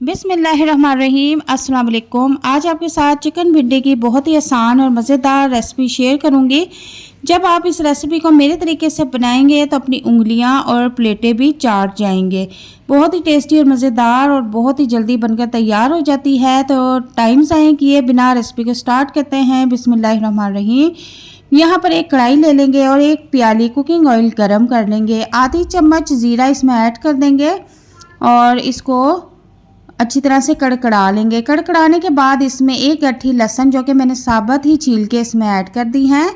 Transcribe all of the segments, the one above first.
बिस्मिल्लाहिर्रहमानिर्रहीम। अस्सलाम वालेकुम। आज आपके साथ चिकन भिंडी की बहुत ही आसान और मज़ेदार रेसिपी शेयर करूंगी। जब आप इस रेसिपी को मेरे तरीके से बनाएंगे तो अपनी उंगलियां और प्लेटें भी चाट जाएंगे। बहुत ही टेस्टी और मज़ेदार और बहुत ही जल्दी बनकर तैयार हो जाती है। तो टाइम ज़ाया किए बिना रेसिपी को स्टार्ट करते हैं। बिस्मिल्लाहिर्रहमानिर्रहीम। यहाँ पर एक कढ़ाई ले लेंगे और एक प्याली कुकिंग ऑयल गरम कर लेंगे। आधी चम्मच ज़ीरा इसमें ऐड कर देंगे और इसको अच्छी तरह से कड़कड़ा लेंगे। कड़कड़ाने के बाद इसमें एक गट्ठी लहसुन जो कि मैंने साबुत ही छील के इसमें ऐड कर दी हैं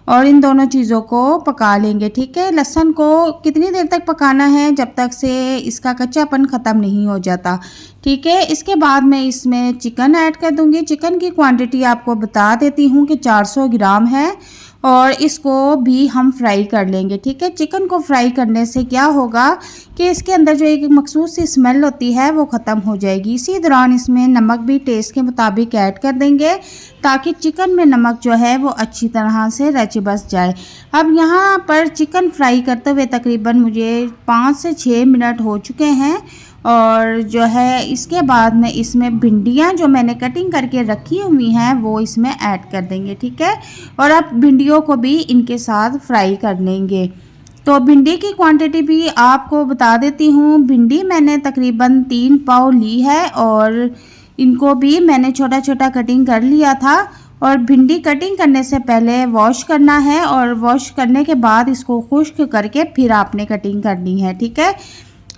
और इन दोनों चीज़ों को पका लेंगे। ठीक है, लहसुन को कितनी देर तक पकाना है? जब तक से इसका कच्चापन ख़त्म नहीं हो जाता। ठीक है, इसके बाद मैं इसमें चिकन ऐड कर दूंगी। चिकन की क्वांटिटी आपको बता देती हूँ कि 400 ग्राम है और इसको भी हम फ्राई कर लेंगे। ठीक है, चिकन को फ्राई करने से क्या होगा कि इसके अंदर जो एक मखसूस सी स्मेल होती है वो ख़त्म हो जाएगी। इसी दौरान इसमें नमक भी टेस्ट के मुताबिक ऐड कर देंगे ताकि चिकन में नमक जो है वो अच्छी तरह से रच बस जाए। अब यहाँ पर चिकन फ्राई करते हुए तकरीबन मुझे 5 से 6 मिनट हो चुके हैं और जो है इसके बाद में इसमें भिंडियाँ जो मैंने कटिंग करके रखी हुई हैं वो इसमें ऐड कर देंगे। ठीक है, और अब भिंडियों को भी इनके साथ फ्राई कर लेंगे। तो भिंडी की क्वांटिटी भी आपको बता देती हूँ। भिंडी मैंने तकरीबन 3 पाव ली है और इनको भी मैंने छोटा छोटा कटिंग कर लिया था। और भिंडी कटिंग करने से पहले वॉश करना है और वॉश करने के बाद इसको खुश्क करके फिर आपने कटिंग करनी है। ठीक है,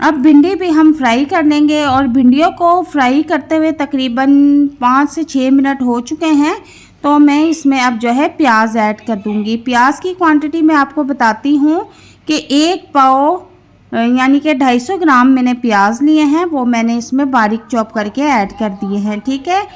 अब भिंडी भी हम फ्राई कर लेंगे और भिंडियों को फ्राई करते हुए तकरीबन 5 से 6 मिनट हो चुके हैं। तो मैं इसमें अब जो है प्याज ऐड कर दूंगी। प्याज की क्वांटिटी मैं आपको बताती हूँ कि 1 पाव यानी कि 250 ग्राम मैंने प्याज लिए हैं, वो मैंने इसमें बारीक चॉप करके ऐड कर दिए हैं। ठीक है,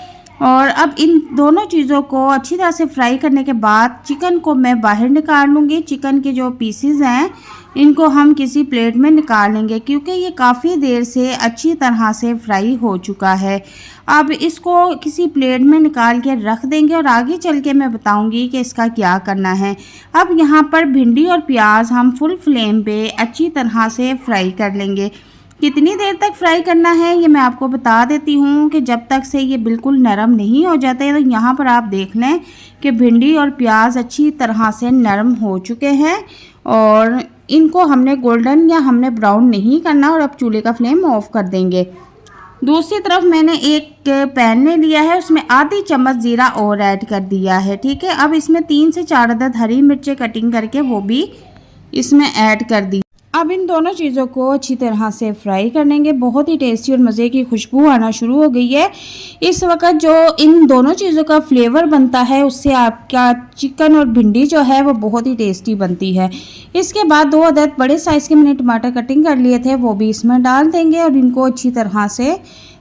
और अब इन दोनों चीज़ों को अच्छी तरह से फ्राई करने के बाद चिकन को मैं बाहर निकाल लूँगी। चिकन के जो पीसीज हैं इनको हम किसी प्लेट में निकाल लेंगे क्योंकि ये काफ़ी देर से अच्छी तरह से फ्राई हो चुका है। अब इसको किसी प्लेट में निकाल के रख देंगे और आगे चल के मैं बताऊंगी कि इसका क्या करना है। अब यहाँ पर भिंडी और प्याज हम फुल फ्लेम पे अच्छी तरह से फ्राई कर लेंगे। कितनी देर तक फ्राई करना है ये मैं आपको बता देती हूँ कि जब तक से ये बिल्कुल नरम नहीं हो जाते। तो यहाँ पर आप देख लें कि भिंडी और प्याज अच्छी तरह से नरम हो चुके हैं और इनको हमने गोल्डन या हमने ब्राउन नहीं करना। और अब चूल्हे का फ्लेम ऑफ कर देंगे। दूसरी तरफ मैंने एक पैन ले लिया है, उसमें आधी चम्मच ज़ीरा और ऐड कर दिया है। ठीक है, अब इसमें 3 से 4 अदद हरी मिर्चें कटिंग करके वो भी इसमें ऐड कर दी। अब इन दोनों चीज़ों को अच्छी तरह से फ्राई कर लेंगे। बहुत ही टेस्टी और मज़े की खुशबू आना शुरू हो गई है। इस वक्त जो इन दोनों चीज़ों का फ्लेवर बनता है उससे आपका चिकन और भिंडी जो है वो बहुत ही टेस्टी बनती है। इसके बाद 2 अदद बड़े साइज़ के मैंने टमाटर कटिंग कर लिए थे वो भी इसमें डाल देंगे और इनको अच्छी तरह से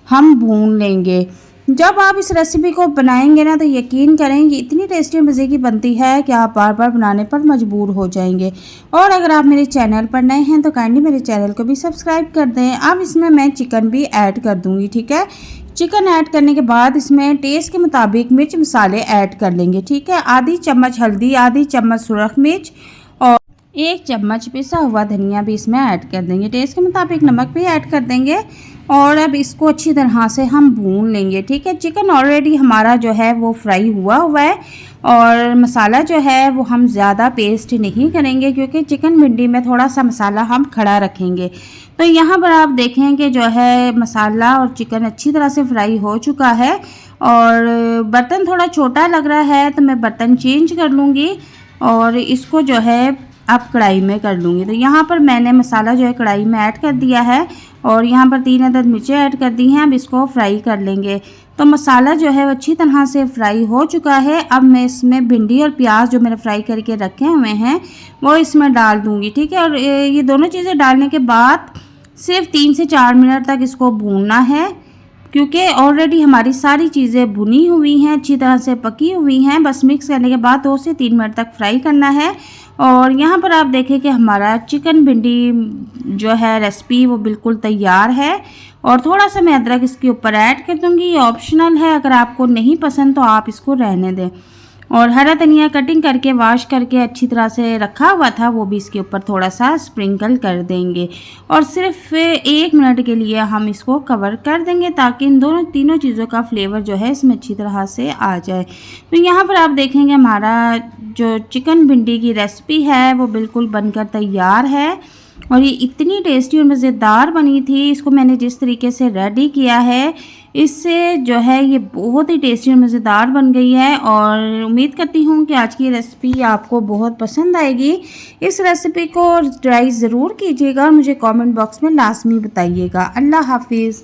हम भून लेंगे। जब आप इस रेसिपी को बनाएंगे ना तो यकीन करें ये इतनी टेस्टी और मज़े की बनती है कि आप बार बार बनाने पर मजबूर हो जाएंगे। और अगर आप मेरे चैनल पर नए हैं तो काइंडली मेरे चैनल को भी सब्सक्राइब कर दें। अब इसमें मैं चिकन भी ऐड कर दूंगी। ठीक है, चिकन ऐड करने के बाद इसमें टेस्ट के मुताबिक मिर्च मसाले ऐड कर लेंगे। ठीक है, आधी चम्मच हल्दी, आधी चम्मच सुरख मिर्च और 1 चम्मच पिसा हुआ धनिया भी इसमें ऐड कर देंगे। टेस्ट के मुताबिक नमक भी ऐड कर देंगे और अब इसको अच्छी तरह से हम भून लेंगे। ठीक है, चिकन ऑलरेडी हमारा जो है वो फ्राई हुआ है और मसाला जो है वो हम ज़्यादा पेस्ट नहीं करेंगे क्योंकि चिकन भिंडी में थोड़ा सा मसाला हम खड़ा रखेंगे। तो यहाँ पर आप देखें कि जो है मसाला और चिकन अच्छी तरह से फ्राई हो चुका है और बर्तन थोड़ा छोटा लग रहा है तो मैं बर्तन चेंज कर लूँगी और इसको जो है अब कढ़ाई में कर लूँगी। तो यहाँ पर मैंने मसाला जो है कढ़ाई में ऐड कर दिया है और यहाँ पर 3 अदद मिर्चें ऐड कर दी हैं। अब इसको फ्राई कर लेंगे। तो मसाला जो है वो अच्छी तरह से फ्राई हो चुका है। अब मैं इसमें भिंडी और प्याज जो मैंने फ्राई करके रखे हुए हैं वो इसमें डाल दूँगी। ठीक है, और ये दोनों चीज़ें डालने के बाद सिर्फ 3 से 4 मिनट तक इसको भूनना है क्योंकि ऑलरेडी हमारी सारी चीज़ें भुनी हुई हैं, अच्छी तरह से पकी हुई हैं। बस मिक्स करने के बाद 2 से 3 मिनट तक फ्राई करना है। और यहाँ पर आप देखें कि हमारा चिकन भिंडी जो है रेसिपी वो बिल्कुल तैयार है और थोड़ा सा मैं अदरक इसके ऊपर ऐड कर दूँगी। ये ऑप्शनल है, अगर आपको नहीं पसंद तो आप इसको रहने दें। और हरा धनिया कटिंग करके वॉश करके अच्छी तरह से रखा हुआ था, वो भी इसके ऊपर थोड़ा सा स्प्रिंकल कर देंगे और सिर्फ 1 मिनट के लिए हम इसको कवर कर देंगे ताकि इन तीनों चीज़ों का फ्लेवर जो है इसमें अच्छी तरह से आ जाए। तो यहाँ पर आप देखेंगे हमारा जो चिकन भिंडी की रेसिपी है वो बिल्कुल बनकर तैयार है और ये इतनी टेस्टी और मज़ेदार बनी थी। इसको मैंने जिस तरीके से रेडी किया है इससे जो है ये बहुत ही टेस्टी और मज़ेदार बन गई है और उम्मीद करती हूँ कि आज की रेसिपी आपको बहुत पसंद आएगी। इस रेसिपी को ट्राई ज़रूर कीजिएगा और मुझे कमेंट बॉक्स में लाजमी बताइएगा। अल्लाह हाफिज़।